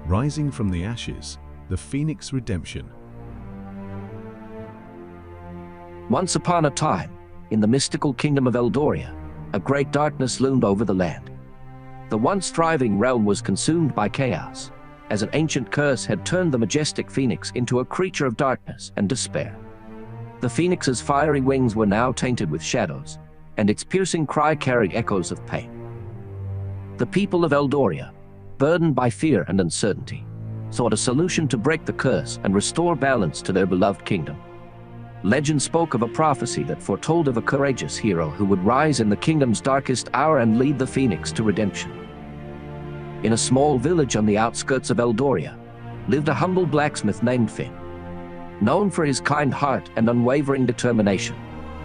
Rising from the ashes, the Phoenix Redemption. Once upon a time, in the mystical kingdom of Eldoria, a great darkness loomed over the land. The once thriving realm was consumed by chaos, as an ancient curse had turned the majestic phoenix into a creature of darkness and despair. The phoenix's fiery wings were now tainted with shadows, and its piercing cry carried echoes of pain. The people of Eldoria, burdened by fear and uncertainty, sought a solution to break the curse and restore balance to their beloved kingdom. Legend spoke of a prophecy that foretold of a courageous hero who would rise in the kingdom's darkest hour and lead the phoenix to redemption. In a small village on the outskirts of Eldoria lived a humble blacksmith named Finn. Known for his kind heart and unwavering determination,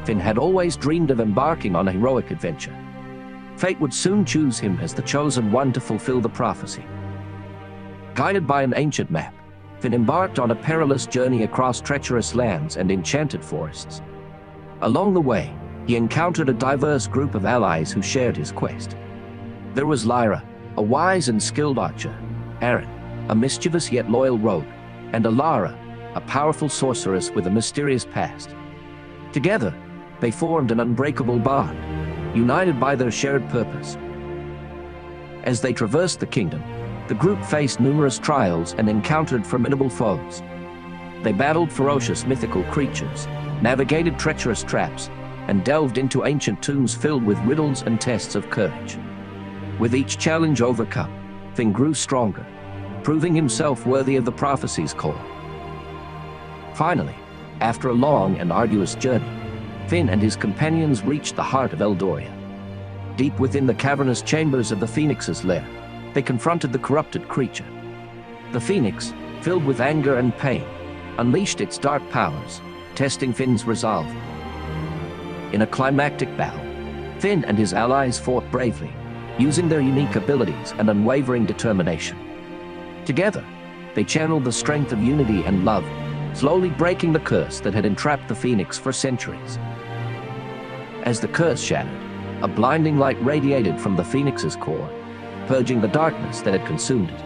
Finn had always dreamed of embarking on a heroic adventure. Fate would soon choose him as the chosen one to fulfill the prophecy. Guided by an ancient map, Finn embarked on a perilous journey across treacherous lands and enchanted forests. Along the way, he encountered a diverse group of allies who shared his quest. There was Lyra, a wise and skilled archer; Arin, a mischievous yet loyal rogue; and Elara, a powerful sorceress with a mysterious past. Together, they formed an unbreakable bond, united by their shared purpose. As they traversed the kingdom, the group faced numerous trials and encountered formidable foes. They battled ferocious mythical creatures, navigated treacherous traps, and delved into ancient tombs filled with riddles and tests of courage. With each challenge overcome, Finn grew stronger, proving himself worthy of the prophecy's call. Finally, after a long and arduous journey, Finn and his companions reached the heart of Eldoria. Deep within the cavernous chambers of the Phoenix's lair, they confronted the corrupted creature. The Phoenix, filled with anger and pain, unleashed its dark powers, testing Finn's resolve. In a climactic battle, Finn and his allies fought bravely, using their unique abilities and unwavering determination. Together, they channeled the strength of unity and love, slowly breaking the curse that had entrapped the Phoenix for centuries. As the curse shattered, a blinding light radiated from the Phoenix's core, purging the darkness that had consumed it.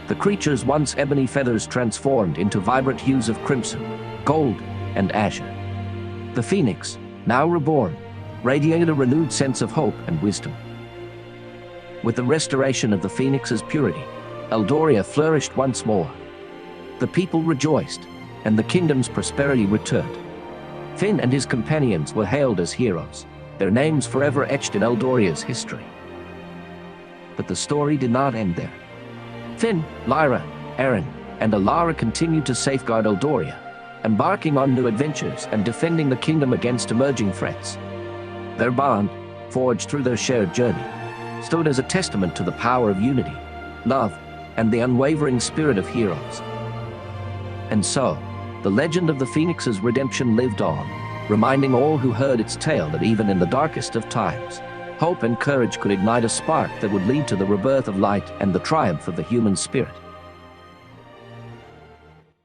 The creature's once ebony feathers transformed into vibrant hues of crimson, gold, and azure. The Phoenix, now reborn, radiated a renewed sense of hope and wisdom. With the restoration of the Phoenix's purity, Eldoria flourished once more. The people rejoiced, and the kingdom's prosperity returned. Finn and his companions were hailed as heroes, their names forever etched in Eldoria's history. But the story did not end there. Finn, Lyra, Arin, and Elara continued to safeguard Eldoria, embarking on new adventures and defending the kingdom against emerging threats. Their bond, forged through their shared journey, stood as a testament to the power of unity, love, and the unwavering spirit of heroes. And so, the legend of the Phoenix's redemption lived on, reminding all who heard its tale that even in the darkest of times, hope and courage could ignite a spark that would lead to the rebirth of light and the triumph of the human spirit.